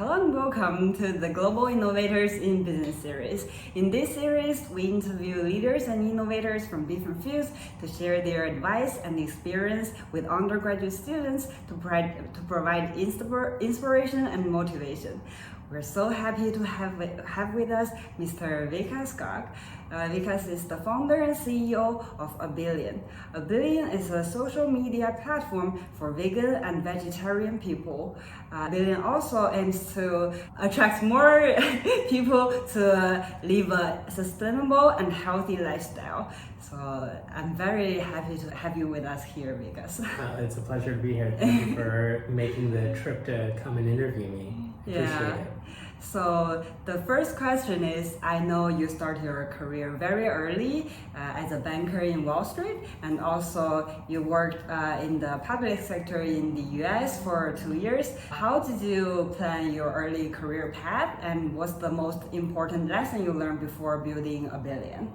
Hello and welcome to the Global Innovators in Business series. In this series, we interview leaders and innovators from different fields to share their advice and experience with undergraduate students to provide inspiration and motivation. We're so happy to have with us Mr. Vikas Garg. Vikas is the founder and CEO of A Billion. A Billion is a social media platform for vegan and vegetarian people. A Billion also aims to attract more people to live a sustainable and healthy lifestyle. So I'm very happy to have you with us here, Vikas. It's a pleasure to be here. Thank you for making the trip to come and interview me. Appreciate it. So the first question is, I know you started your career very early as a banker in Wall Street, and also you worked in the public sector in the US for 2 years. How did you plan your early career path, and what's the most important lesson you learned before building A Billion?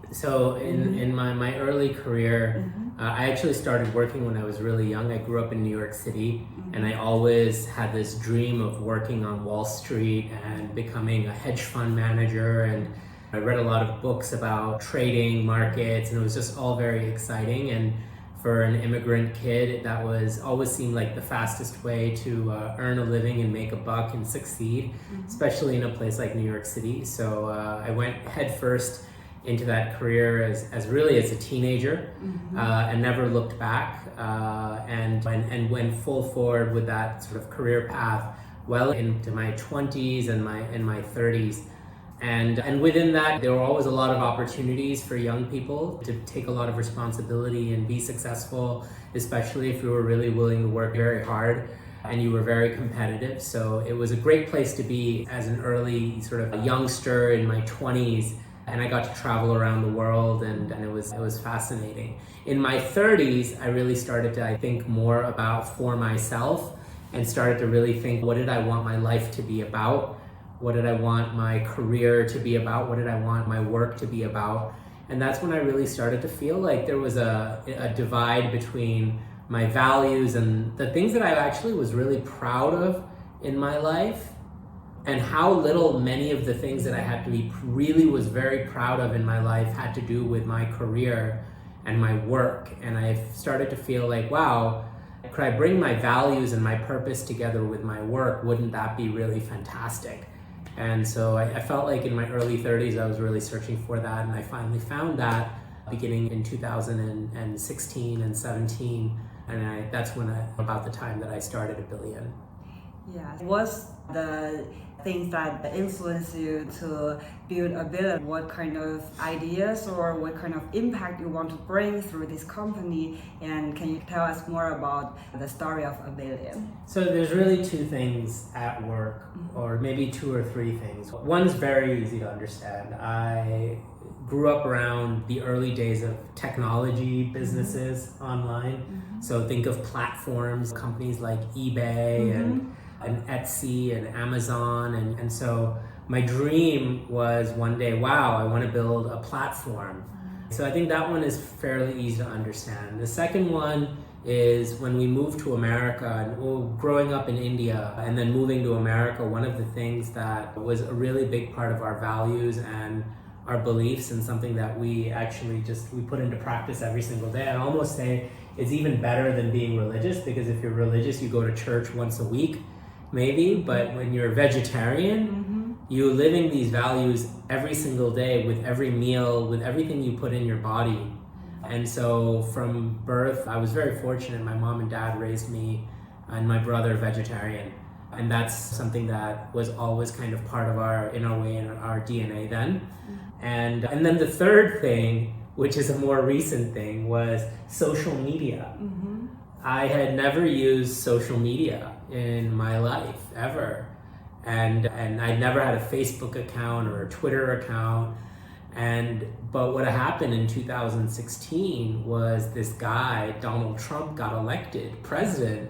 So in my early career, I actually started working when I was really young. I grew up in New York City, and I always had this dream of working on Wall Street and becoming a hedge fund manager. And I read a lot of books about trading markets, and it was just all very exciting. And for an immigrant kid, that was always seemed like the fastest way to earn a living and make a buck and succeed, especially in a place like New York City. So I went headfirst into that career as really as a teenager, and never looked back, and went full forward with that sort of career path well into my 20s and my 30s. And within that, there were always a lot of opportunities for young people to take a lot of responsibility and be successful, especially if you were really willing to work very hard and you were very competitive. So it was a great place to be as an early sort of a youngster in my 20s. And I got to travel around the world, and it was fascinating. In my 30s, I really started to, I think, more about for myself, and started to really think, what did I want my life to be about? What did I want my career to be about? What did I want my work to be about? And that's when I really started to feel like there was a divide between my values and the things that I actually was really proud of in my life, and how little many of the things that I had to be really was very proud of in my life had to do with my career and my work. And I started to feel like, wow, could I bring my values and my purpose together with my work? Wouldn't that be really fantastic? And so I felt like in my early 30s, I was really searching for that. And I finally found that beginning in 2016 and 17. And that's about the time that I started A Billion. Yeah. What's the things that influence you to build A Billion? What kind of ideas or what kind of impact you want to bring through this company? And can you tell us more about the story of A Billion? So there's really two things at work, or maybe two or three things. One's very easy to understand. I grew up around the early days of technology businesses online. So think of platforms, companies like eBay and Etsy and Amazon. And so my dream was one day, wow, I want to build a platform. So I think that one is fairly easy to understand. The second one is when we moved to America, and growing up in India and then moving to America, one of the things that was a really big part of our values and our beliefs, and something that we actually we put into practice every single day. I almost say it's even better than being religious, because if you're religious, you go to church once a week, maybe, but when you're a vegetarian, you're living these values every single day with every meal, with everything you put in your body. And so from birth, I was very fortunate. My mom and dad raised me and my brother vegetarian. And that's something that was always kind of part of our DNA then. And then the third thing, which is a more recent thing, was social media. I had never used social media in my life, ever. And I never had a Facebook account or a Twitter account. But what happened in 2016 was this guy, Donald Trump, got elected president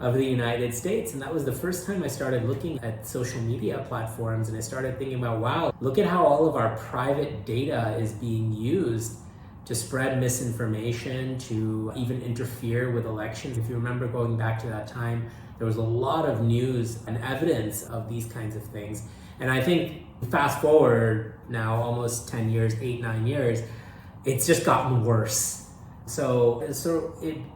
of the United States. And that was the first time I started looking at social media platforms, and I started thinking about, wow, look at how all of our private data is being used to spread misinformation, to even interfere with elections. If you remember going back to that time, there was a lot of news and evidence of these kinds of things. And I think fast forward now almost 10 years, 8, 9 years, it's just gotten worse. So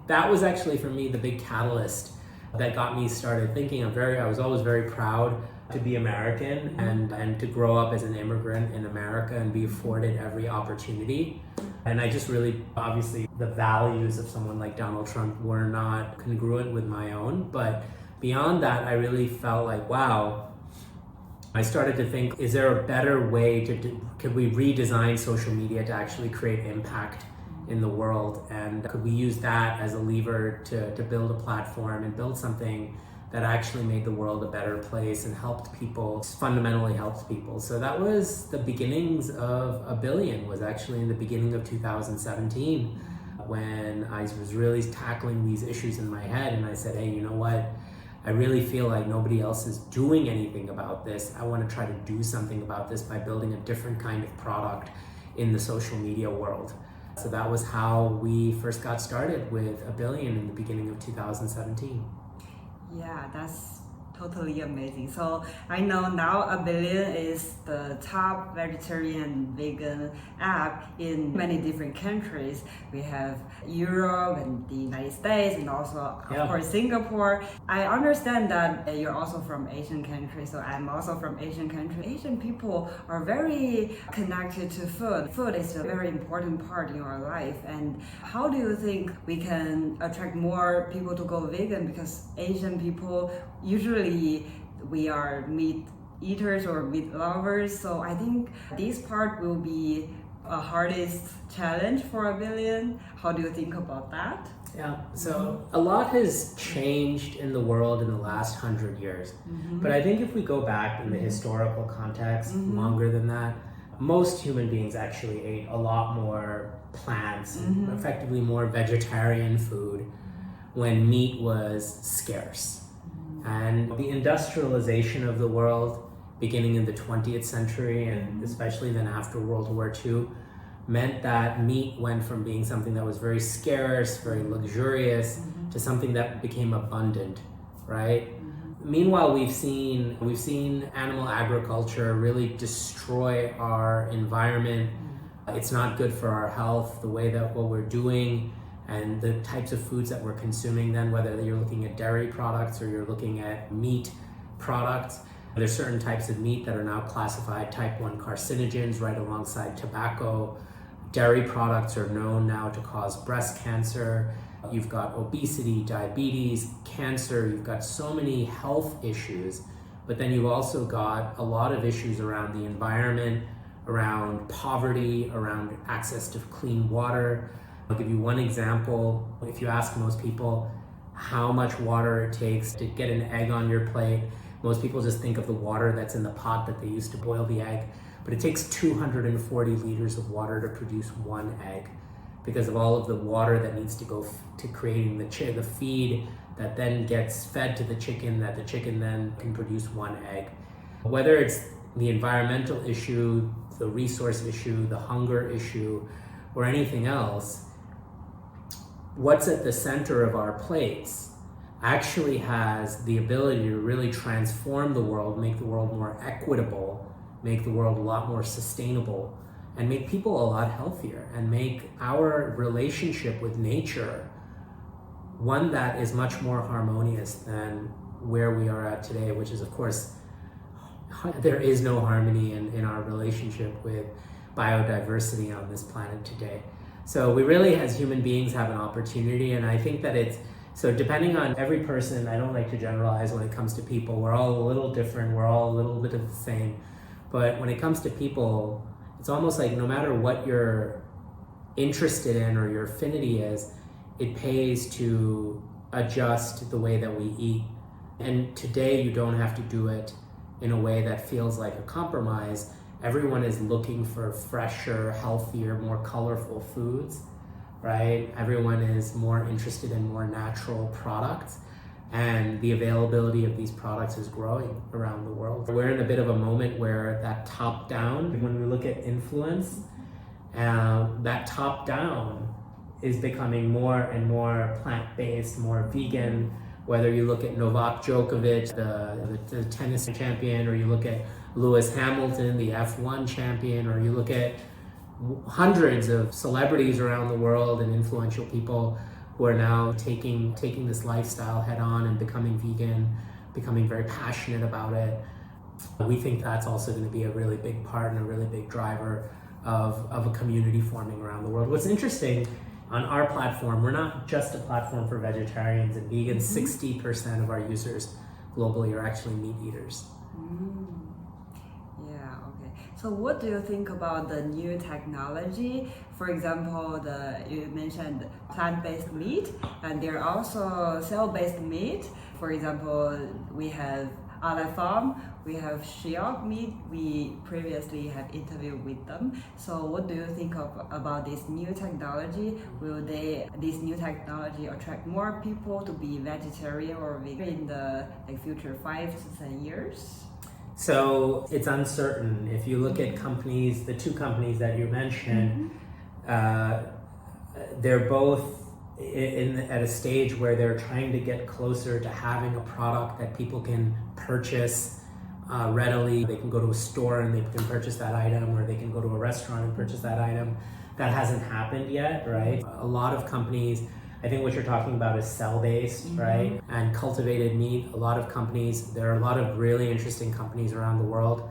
that was actually for me the big catalyst that got me started thinking. I was always very proud to be American and to grow up as an immigrant in America and be afforded every opportunity. And I just really, obviously, the values of someone like Donald Trump were not congruent with my own. But beyond that, I really felt like, wow, I started to think, is there a better way could we redesign social media to actually create impact in the world? And could we use that as a lever to build a platform and build something that actually made the world a better place and fundamentally helped people? So that was the beginnings of A Billion, was actually in the beginning of 2017, when I was really tackling these issues in my head. And I said, hey, you know what? I really feel like nobody else is doing anything about this. I want to try to do something about this by building a different kind of product in the social media world. So that was how we first got started with A Billion in the beginning of 2017. Yeah, that's totally amazing. So I know now A Billion is the top vegetarian vegan app in many different countries. We have Europe and the United States and also of course Singapore. I understand that you're also from Asian countries, so I'm also from Asian country. Asian people are very connected to food. Food is a very important part in our life. And how do you think we can attract more people to go vegan? Because Asian people usually we are meat eaters or meat lovers, so I think this part will be a hardest challenge for A Billion. How do you think about that? Yeah, so a lot has changed in the world in the last 100 years. But I think if we go back in the historical context, longer than that, most human beings actually ate a lot more plants, and effectively more vegetarian food when meat was scarce. And the industrialization of the world, beginning in the 20th century and especially then after World War II, meant that meat went from being something that was very scarce, very luxurious, to something that became abundant, right? Meanwhile, we've seen animal agriculture really destroy our environment. It's not good for our health, the way that what we're doing and the types of foods that we're consuming then, whether you're looking at dairy products or you're looking at meat products. There's certain types of meat that are now classified type 1 carcinogens right alongside tobacco. Dairy products are known now to cause breast cancer. You've got obesity, diabetes, cancer. You've got so many health issues, but then you've also got a lot of issues around the environment, around poverty, around access to clean water. I'll give you one example. If you ask most people how much water it takes to get an egg on your plate, most people just think of the water that's in the pot that they use to boil the egg. But it takes 240 liters of water to produce one egg because of all of the water that needs to go to creating the feed that then gets fed to the chicken, that the chicken then can produce one egg. Whether it's the environmental issue, the resource issue, the hunger issue, or anything else, what's at the center of our plates actually has the ability to really transform the world, make the world more equitable, make the world a lot more sustainable, and make people a lot healthier, and make our relationship with nature one that is much more harmonious than where we are at today, which is, of course, there is no harmony in our relationship with biodiversity on this planet today. So we really, as human beings, have an opportunity, and I think that so depending on every person, I don't like to generalize when it comes to people. We're all a little different, we're all a little bit of the same. But when it comes to people, it's almost like no matter what you're interested in or your affinity is, it pays to adjust the way that we eat. And today you don't have to do it in a way that feels like a compromise. Everyone is looking for fresher, healthier, more colorful foods, right? Everyone is more interested in more natural products, and the availability of these products is growing around the world. We're in a bit of a moment where that top-down, when we look at influence, that top-down is becoming more and more plant-based, more vegan, Whether you look at Novak Djokovic, the tennis champion, or you look at Lewis Hamilton, the F1 champion, or you look at hundreds of celebrities around the world and influential people who are now taking this lifestyle head on and becoming vegan, becoming very passionate about it. We think that's also going to be a really big part and a really big driver of a community forming around the world. What's interesting, on our platform, we're not just a platform for vegetarians and vegans. 60% of our users globally are actually meat eaters. Yeah, okay. So what do you think about the new technology? For example, you mentioned plant-based meat, and there are also cell-based meat. For example, we have Ala Farm, we have Shiok meat. We previously have interviewed with them. So what do you think about this new technology? Will this new technology attract more people to be vegetarian or vegan in the future 5 to 10 years? So it's uncertain. If you look at companies, the two companies that you mentioned, they're both at a stage where they're trying to get closer to having a product that people can purchase readily. They can go to a store and they can purchase that item, or they can go to a restaurant and purchase that item. That hasn't happened yet, right? A lot of companies, I think what you're talking about is cell-based, right? And cultivated meat. A lot of companies, there are a lot of really interesting companies around the world.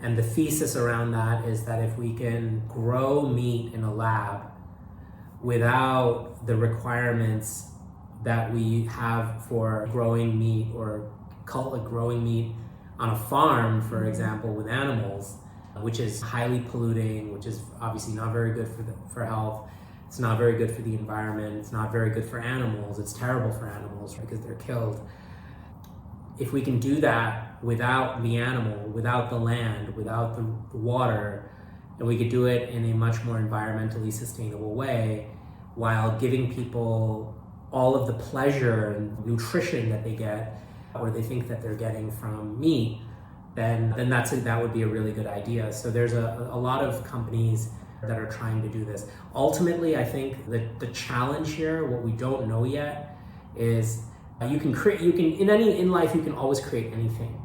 And the thesis around that is that if we can grow meat in a lab without the requirements that we have for growing meat or growing meat on a farm, for example, with animals, which is highly polluting, which is obviously not very good for health. It's not very good for the environment. It's not very good for animals. It's terrible for animals because they're killed. If we can do that without the animal, without the land, without the water, and we could do it in a much more environmentally sustainable way while giving people all of the pleasure and nutrition that they get or they think that they're getting from meat, then that would be a really good idea. So there's a lot of companies that are trying to do this. Ultimately, I think that the challenge here, what we don't know yet, is in life you can always create anything,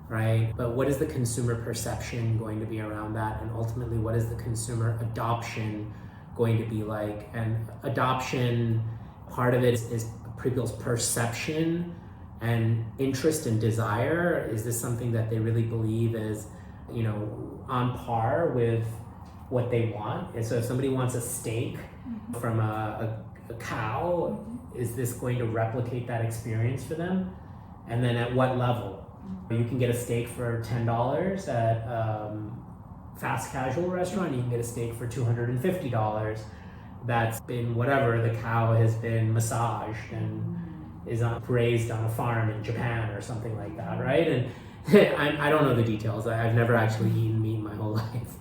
right? But what is the consumer perception going to be around that? And ultimately, what is the consumer adoption going to be like? And adoption, part of it is people's perception and interest and desire. Is this something that they really believe is, on par with what they want? And so if somebody wants a steak from a cow, is this going to replicate that experience for them? And then at what level? You can get a steak for $10 at fast casual restaurant. You can get a steak for $250 that's been whatever, the cow has been massaged and is raised on a farm in Japan or something like that, right? And I don't know the details. I've never actually eaten meat in my whole life,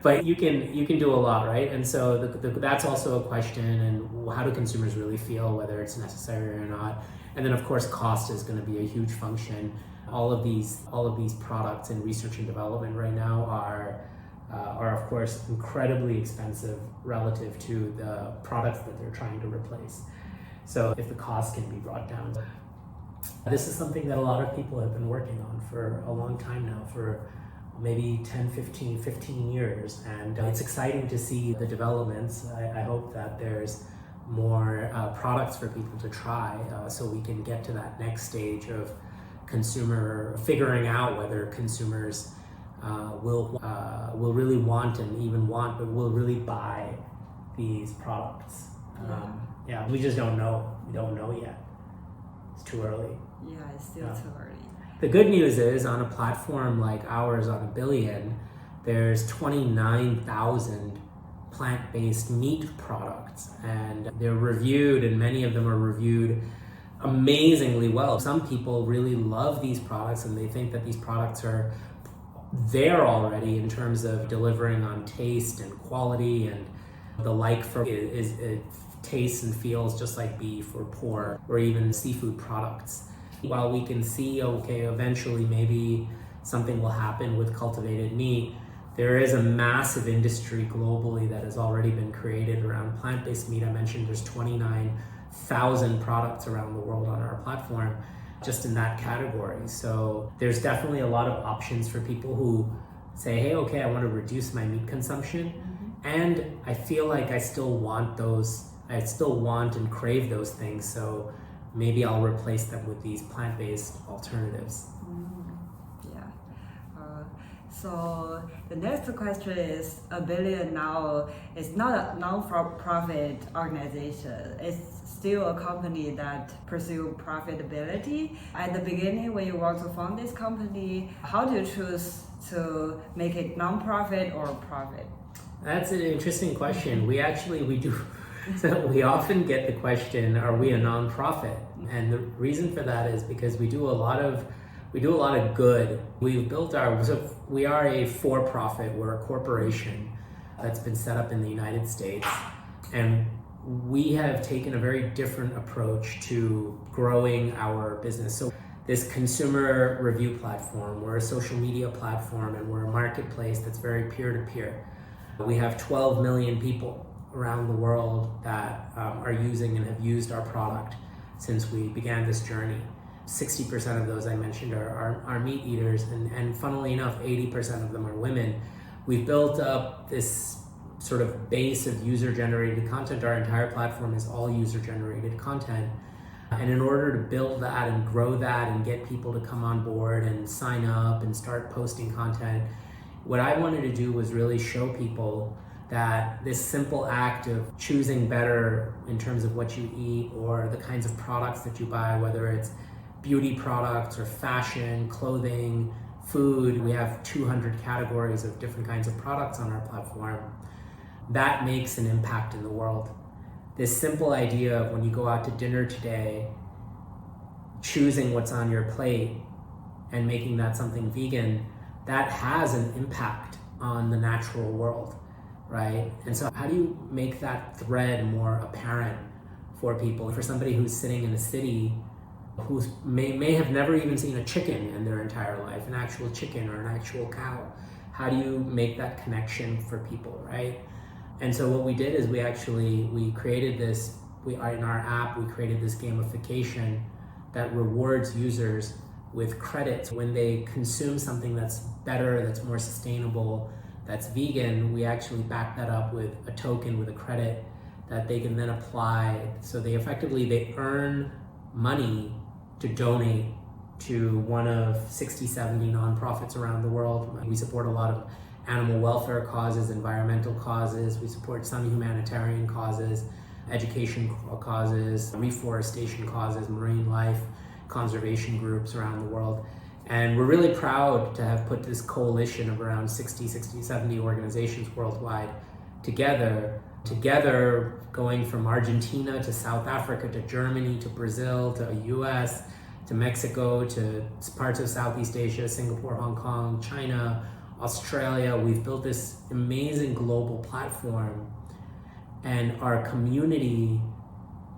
but you can do a lot, right? And so that's also a question. And how do consumers really feel, whether it's necessary or not? And then of course, cost is going to be a huge function. All of these products in research and development right now are of course incredibly expensive relative to the products that they're trying to replace. So if the cost can be brought down, this is something that a lot of people have been working on for a long time now, for maybe 10, 15 years. And it's exciting to see the developments. I hope that there's more products for people to try so we can get to that next stage of consumer figuring out whether consumers will really want but will really buy these products. We just don't know. We don't know yet. It's too early. Yeah, it's still too early. The good news is, on a platform like ours, on a billion, there's 29,000 plant-based meat products, and they're reviewed, and many of them are reviewed amazingly well. Some people really love these products, and they think that these products are there already in terms of delivering on taste and quality, and the like for it tastes and feels just like beef or pork or even seafood products. While we can see, eventually maybe something will happen with cultivated meat, there is a massive industry globally that has already been created around plant-based meat. I mentioned there's 1,000 products around the world on our platform just in that category. So there's definitely a lot of options for people who say, hey, okay, I want to reduce my meat consumption. And I feel like I still want and crave those things. So maybe I'll replace them with these plant-based alternatives. So the next question is, A Billion now is not a non-profit organization. It's still a company that pursues profitability. At the beginning, when you want to found this company, how do you choose to make it non-profit or profit? That's an interesting question. We do. So we often get the question, are we a non-profit? And the reason for that is because we do a lot of good. We are a for-profit, we're a corporation that's been set up in the United States. And we have taken a very different approach to growing our business. So this consumer review platform, we're a social media platform, and we're a marketplace that's very peer-to-peer. We have 12 million people around the world that are using and have used our product since we began this journey. 60% of those I mentioned are meat eaters, and funnily enough, 80% of them are women. We've built up this sort of base of user-generated content. Our entire platform is all user-generated content. And in order to build that and grow that and get people to come on board and sign up and start posting content, what I wanted to do was really show people that this simple act of choosing better in terms of what you eat or the kinds of products that you buy, whether it's beauty products or fashion, clothing, food, we have 200 categories of different kinds of products on our platform, that makes an impact in the world. This simple idea of when you go out to dinner today, choosing what's on your plate and making that something vegan, that has an impact on the natural world, right? And so how do you make that thread more apparent for people? For somebody who's sitting in a city who may have never even seen a chicken in their entire life, an actual chicken or an actual cow, how do you make that connection for people, right? And so what we did is we created this, in our app, we created this gamification that rewards users with credits. When they consume something that's better, that's more sustainable, that's vegan, we actually back that up with a token, with a credit that they can then apply. So they earn money to donate to one of 60, 70 nonprofits around the world. We support a lot of animal welfare causes, environmental causes. We support some humanitarian causes, education causes, reforestation causes, marine life, conservation groups around the world. And we're really proud to have put this coalition of around 60, 70 organizations worldwide together, going from Argentina to South Africa to Germany to Brazil to US to Mexico to parts of Southeast Asia, Singapore, Hong Kong, China, Australia. We've built this amazing global platform, and our community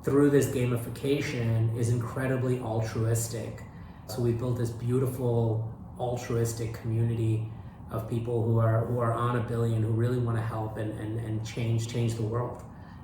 through this gamification is incredibly altruistic. So we built this beautiful altruistic community of people who are on a billion, who really want to help and change the world.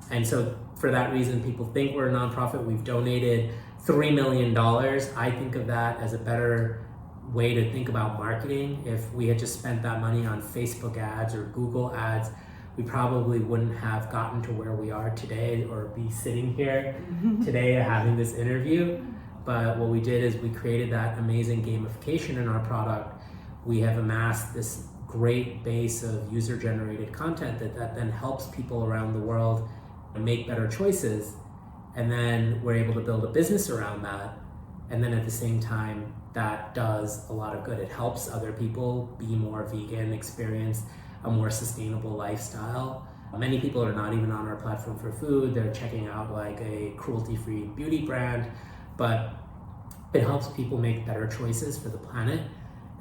And so for that reason, people think we're a nonprofit. We've donated $3 million. I think of that as a better way to think about marketing. If we had just spent that money on Facebook ads or Google ads, we probably wouldn't have gotten to where we are today or be sitting here today having this interview. But what we did is we created that amazing gamification in our product. We have amassed this great base of user-generated content that then helps people around the world make better choices. And then we're able to build a business around that. And then at the same time, that does a lot of good. It helps other people be more vegan, experience a more sustainable lifestyle. Many people are not even on our platform for food. They're checking out like a cruelty-free beauty brand, but it helps people make better choices for the planet.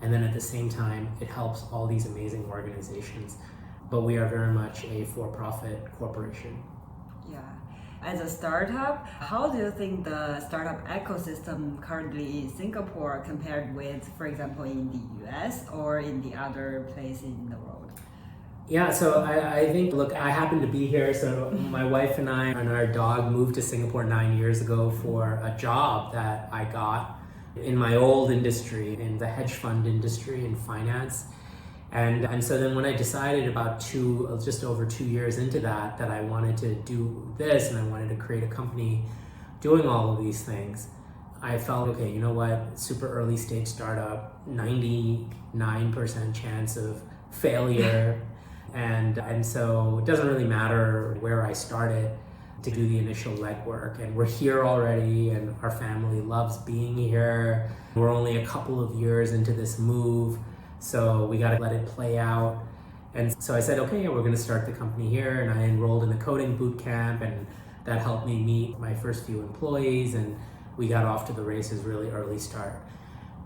And then at the same time, it helps all these amazing organizations. But we are very much a for-profit corporation. Yeah. As a startup, how do you think the startup ecosystem currently in Singapore compared with, for example, in the US or in the other places in the world? Yeah, so I think, look, I happen to be here. So my wife and I and our dog moved to Singapore 9 years ago for a job that I got in my old industry, in the hedge fund industry in finance. And so then when I decided about just over 2 years into that I wanted to do this and I wanted to create a company doing all of these things, I felt, okay, you know what, super early stage startup, 99% chance of failure. And so it doesn't really matter where I started to do the initial legwork. And we're here already and our family loves being here. We're only a couple of years into this move, so we got to let it play out. And so I said, okay, we're going to start the company here. And I enrolled in a coding boot camp, and that helped me meet my first few employees. And we got off to the races really early start.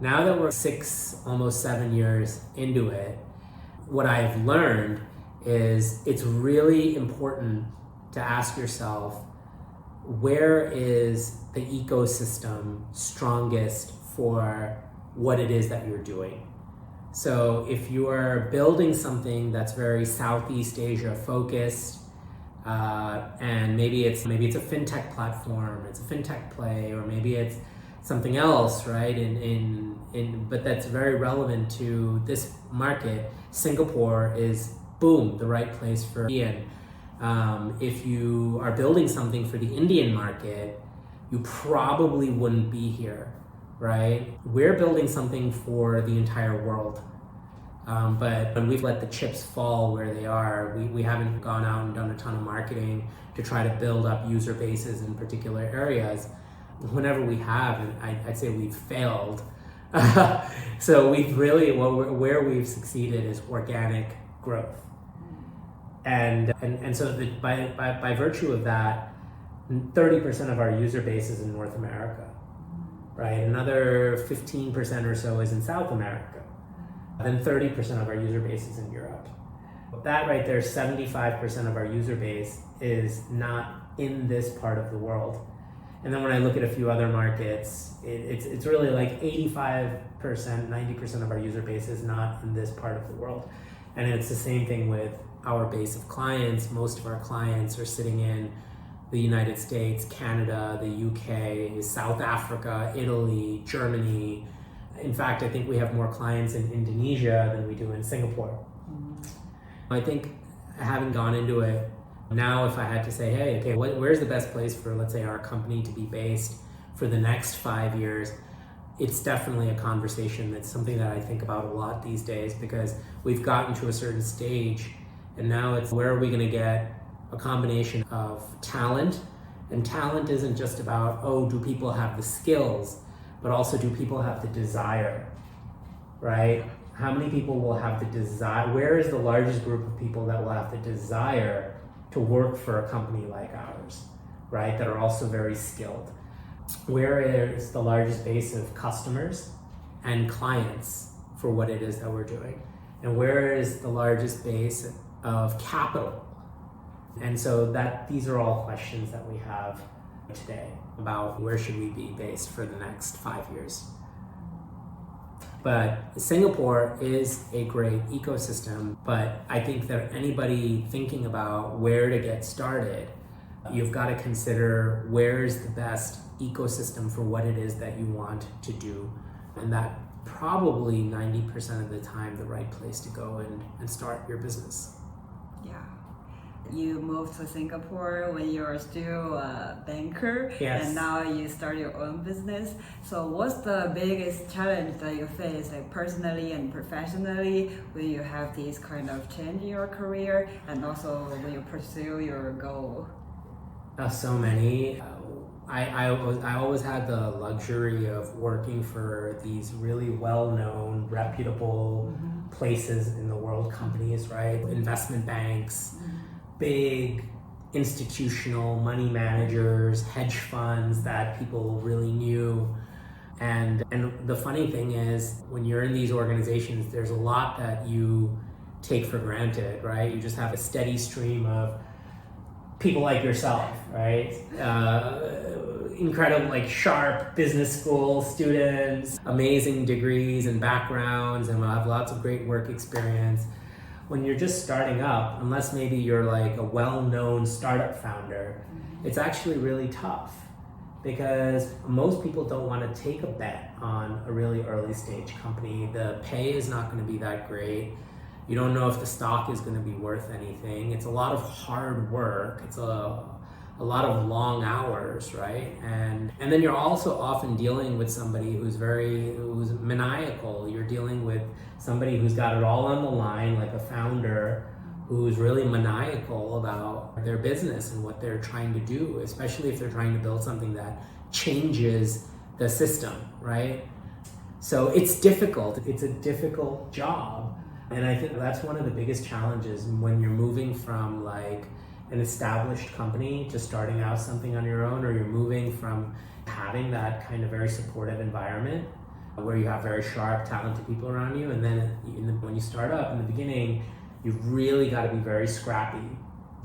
Now that we're 6, almost 7 years into it, what I've learned is it's really important to ask yourself, where is the ecosystem strongest for what it is that you're doing? So if you are building something that's very Southeast Asia focused, and maybe it's a fintech platform, it's a fintech play, or maybe it's something else, right? But that's very relevant to this market. Singapore is, boom, the right place for Indian. If you are building something for the Indian market, you probably wouldn't be here, right? We're building something for the entire world. But when we've let the chips fall where they are, we haven't gone out and done a ton of marketing to try to build up user bases in particular areas. Whenever we have, and I'd say we've failed. So we've really, where we've succeeded is organic growth. And so by virtue of that, 30% of our user base is in North America, right? Another 15% or so is in South America. Then 30% of our user base is in Europe. That right there, 75% of our user base is not in this part of the world. And then when I look at a few other markets, it's really like 85%, 90% of our user base is not in this part of the world. And it's the same thing with our base of clients. Most of our clients are sitting in the United States, Canada, the UK, South Africa, Italy, Germany. In fact, I think we have more clients in Indonesia than we do in Singapore. I think, having gone into it, now if I had to say, hey, okay, where's the best place for, let's say, our company to be based for the next 5 years? It's definitely a conversation that's something that I think about a lot these days, because we've gotten to a certain stage, and now it's, where are we going to get a combination of talent? And talent isn't just about, oh, do people have the skills, but also, do people have the desire, right? How many people will have the desire? Where is the largest group of people that will have the desire to work for a company like ours, right? That are also very skilled. Where is the largest base of customers and clients for what it is that we're doing? And where is the largest base of capital? And so these are all questions that we have today about where should we be based for the next 5 years. But Singapore is a great ecosystem, but I think that anybody thinking about where to get started, you've got to consider where's the best ecosystem for what it is that you want to do. And that probably 90% of the time the right place to go and start your business. Yeah. You moved to Singapore when you were still a banker, yes. And now you start your own business. So what's the biggest challenge that you face, like personally and professionally, when you have this kind of change in your career, and also when you pursue your goal? So many. I always had the luxury of working for these really well-known, reputable places in the world, companies, right? Investment banks, big institutional money managers, hedge funds that people really knew. And the funny thing is, when you're in these organizations, there's a lot that you take for granted, right? You just have a steady stream of people like yourself, right? Incredible, like sharp business school students, amazing degrees and backgrounds, and we'll have lots of great work experience. when you're just starting up, unless maybe you're like a well-known startup founder, it's actually really tough because most people don't want to take a bet on a really early stage company. The pay is not going to be that great. You don't know if the stock is going to be worth anything. It's a lot of hard work. It's a lot of long hours, right? And then you're also often dealing with somebody who's maniacal. You're dealing with somebody who's got it all on the line, like a founder who's really maniacal about their business and what they're trying to do, especially if they're trying to build something that changes the system, right? So it's difficult. It's a difficult job. And I think that's one of the biggest challenges when you're moving from like an established company to starting out something on your own, or you're moving from having that kind of very supportive environment where you have very sharp, talented people around you, and then when you start up in the beginning, you've really got to be very scrappy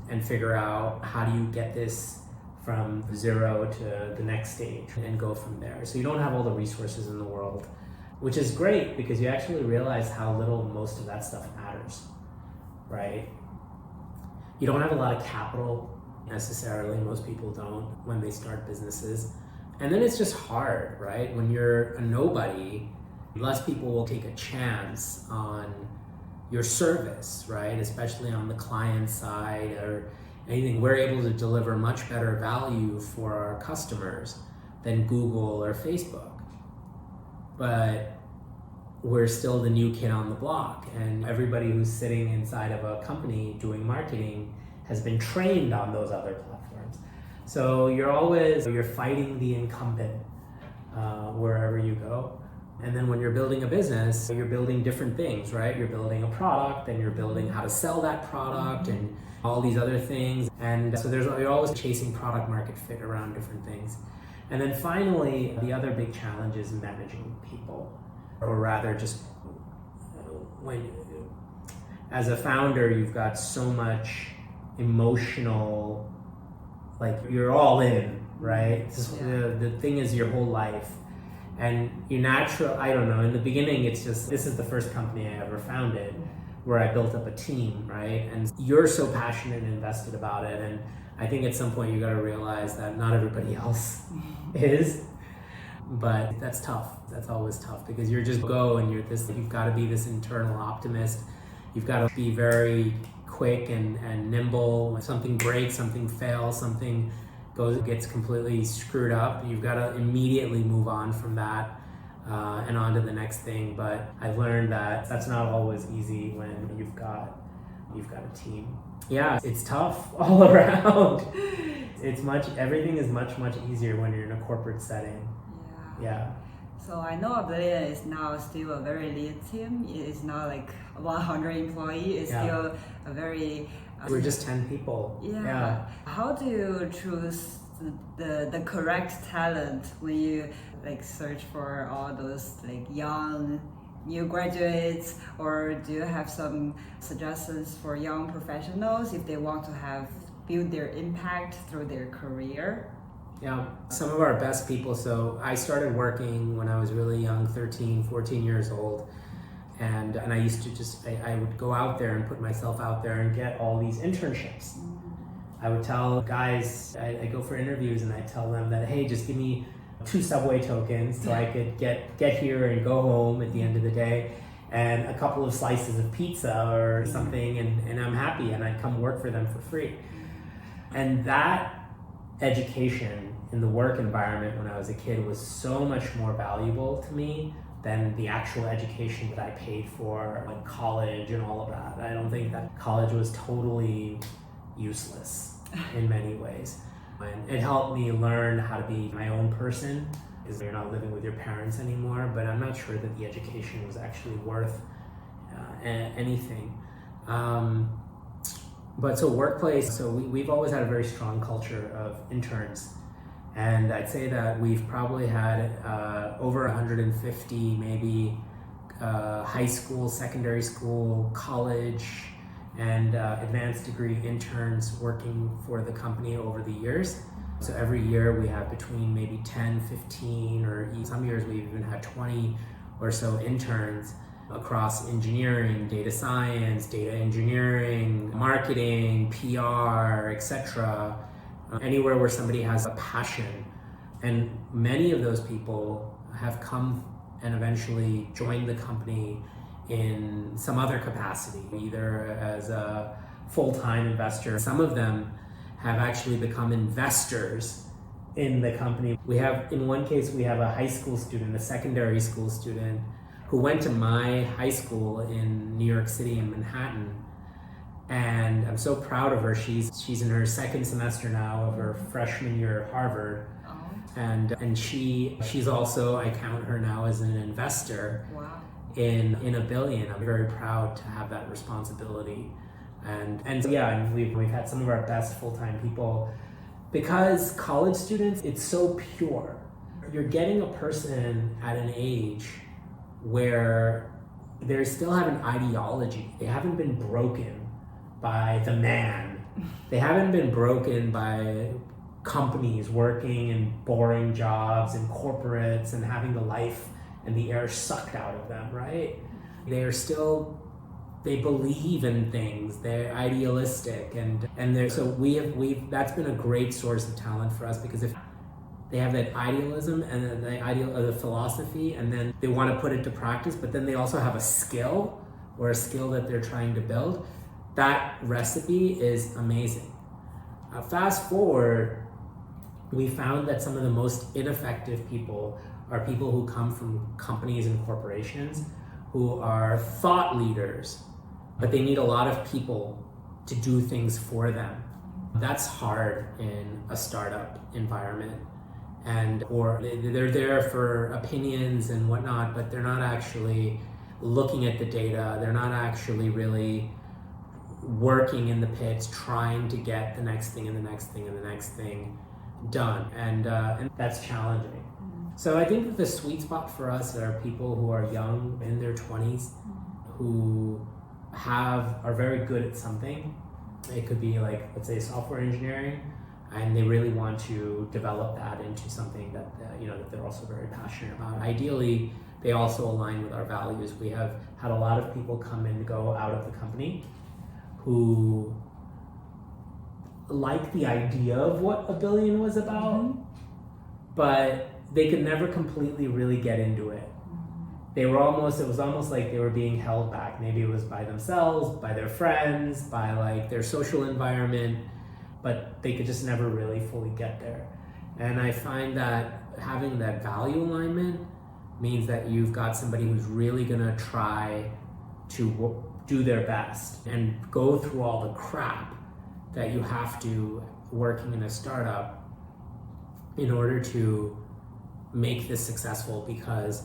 and figure out how do you get this from 0 to the next stage and go from there. So you don't have all the resources in the world, which is great because you actually realize how little most of that stuff matters, right? You don't have a lot of capital necessarily. Most people don't when they start businesses. And then it's just hard, right? When you're a nobody, less people will take a chance on your service, right? Especially on the client side or anything. We're able to deliver much better value for our customers than Google or Facebook. But we're still the new kid on the block, and everybody who's sitting inside of a company doing marketing has been trained on those other platforms. So you're fighting the incumbent wherever you go. And then when you're building a business, you're building different things, right? You're building a product, and you're building how to sell that product and all these other things. And so you're always chasing product market fit around different things. And then finally, the other big challenge is managing people. Or rather, just as a founder, you've got so much emotional, like you're all in, right? The thing is your whole life. And I don't know, in the beginning, it's just, this is the first company I ever founded where I built up a team, right? And you're so passionate and invested about it. And I think at some point you got to realize that not everybody else is. But that's tough. That's always tough because you're just and you've got to be this internal optimist. You've got to be very quick and nimble. When something breaks, something fails, something gets completely screwed up, you've got to immediately move on from that and on to the next thing. But I've learned that that's not always easy when you've got a team. Yeah, it's tough all around. Everything is much easier when you're in a corporate setting. Yeah. So I know Abilia is now still a very lean team. It's not like 100 employees. It's still a very... We're just 10 people. Yeah. How do you choose the correct talent when you like search for all those like young new graduates, or do you have some suggestions for young professionals if they want to build their impact through their career? Yeah, some of our best people. So I started working when I was really young, 13, 14 years old. And I used to I would go out there and put myself out there and get all these internships. I would tell guys, I go for interviews and I tell them that, hey, just give me 2 subway tokens so I could get here and go home at the end of the day, and a couple of slices of pizza or something, and I'm happy, and I'd come work for them for free. And that education in the work environment when I was a kid was so much more valuable to me than the actual education that I paid for, like college and all of that. I don't think that college was totally useless in many ways. And it helped me learn how to be my own person because you're not living with your parents anymore, but I'm not sure that the education was actually worth anything. But so workplace, so we've always had a very strong culture of interns. And I'd say that we've probably had over 150 maybe high school, secondary school, college, and advanced degree interns working for the company over the years. So every year we have between maybe 10, 15, or some years we've even had 20 or so interns. across engineering, data science, data engineering, marketing, PR, etc. Anywhere where somebody has a passion. And many of those people have come and eventually joined the company in some other capacity, either as a full-time investor. Some of them have actually become investors in the company. We have, in one case, we have a high school student, a secondary school student, who went to my high school in New York City in Manhattan. And I'm so proud of her. She's in her second semester now of her freshman year at Harvard. And she's also, I count her now as an investor. Wow. in a billion. I'm very proud to have that responsibility. And yeah, and we've had some of our best full-time people, because college students, it's so pure. You're getting a person at an age where they still have an ideology. They haven't been broken by the man. They haven't been broken by companies working in boring jobs and corporates and having the life and the air sucked out of them, right? They believe in things, they're idealistic, so we've that's been a great source of talent for us, because if they have that idealism and the philosophy, and then they want to put it to practice, but then they also have a skill that they're trying to build, that recipe is amazing. Fast forward, we found that some of the most ineffective people are people who come from companies and corporations who are thought leaders, but they need a lot of people to do things for them. That's hard in a startup environment. Or they're there for opinions and whatnot, but they're not actually looking at the data. They're not actually really working in the pits, trying to get the next thing and the next thing and the next thing done. And that's challenging. So I think that the sweet spot for us are people who are young, in their 20s, who are very good at something. It could be like, let's say, software engineering, and they really want to develop that into something that that they're also very passionate about. Ideally, they also align with our values. We have had a lot of people come and go out of the company who like the idea of what a billion was about, but they could never completely really get into it. It was almost like they were being held back. Maybe it was by themselves, by their friends, by like their social environment, but they could just never really fully get there. And I find that having that value alignment means that you've got somebody who's really gonna try to do their best and go through all the crap that you have to working in a startup in order to make this successful, because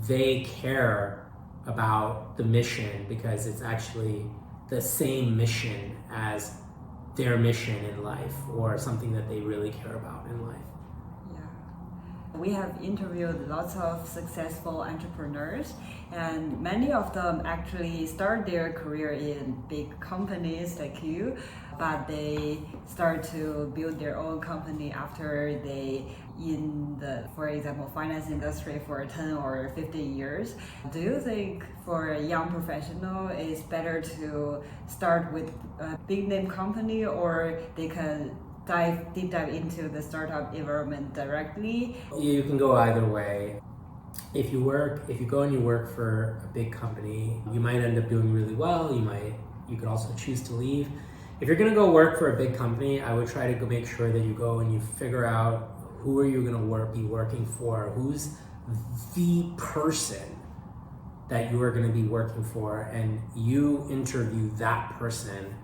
they care about the mission, because it's actually the same mission as their mission in life, or something that they really care about in life. Yeah. We have interviewed lots of successful entrepreneurs, and many of them actually start their career in big companies like you, but they start to build their own company after they in the, for example, finance industry for 10 or 15 years. Do you think for a young professional it's better to start with a big name company, or they can deep dive into the startup environment directly? You can go either way. If you go and you work for a big company, you might end up doing really well. You could also choose to leave. If you're gonna go work for a big company, I would try to go make sure that you go and you figure out who are you gonna be working for, who's the person that you are gonna be working for, and you interview that person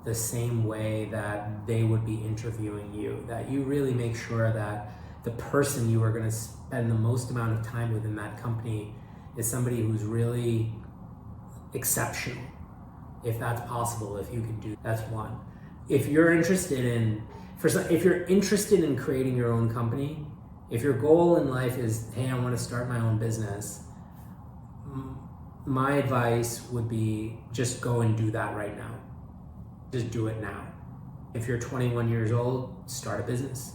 the same way that they would be interviewing you. That you really make sure that the person you are gonna spend the most amount of time with in that company is somebody who's really exceptional. If that's possible, if you can do, that's one. If you're interested in creating your own company, if your goal in life is, hey, I want to start my own business, my advice would be just go and do that right now. Just do it now. If you're 21 years old, start a business.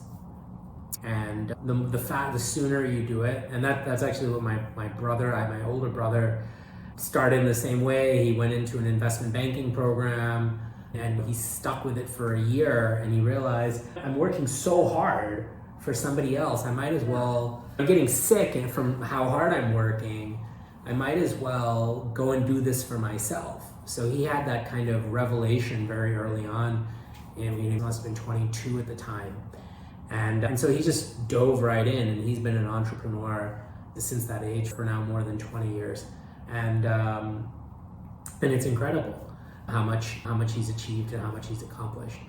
And the sooner you do it, and that's actually what my older brother, started in the same way. He went into an investment banking program and he stuck with it for a year, and he realized, I'm working so hard for somebody else. I might as well, I'm getting sick from how hard I'm working. I might as well go and do this for myself. So he had that kind of revelation very early on. And he must have been 22 at the time. And so he just dove right in, and he's been an entrepreneur since that age for now more than 20 years. And it's incredible how much he's achieved and how much he's accomplished.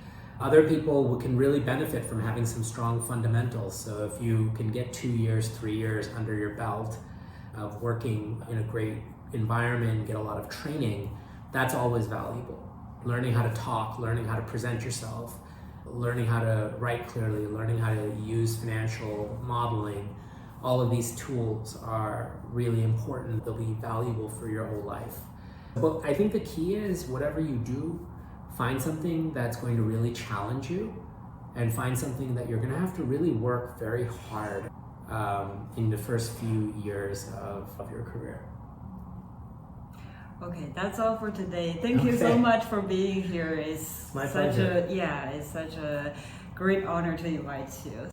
Other people can really benefit from having some strong fundamentals. So if you can get 2 years, 3 years under your belt of working in a great environment, get a lot of training, that's always valuable. Learning how to talk, learning how to present yourself, learning how to write clearly, learning how to use financial modeling, all of these tools are really important. They'll be valuable for your whole life. But I think the key is whatever you do, find something that's going to really challenge you, and find something that you're going to have to really work very hard in the first few years of your career. Okay, that's all for today. Thank you so much for being here. It's my pleasure. It's such a great honor to invite you.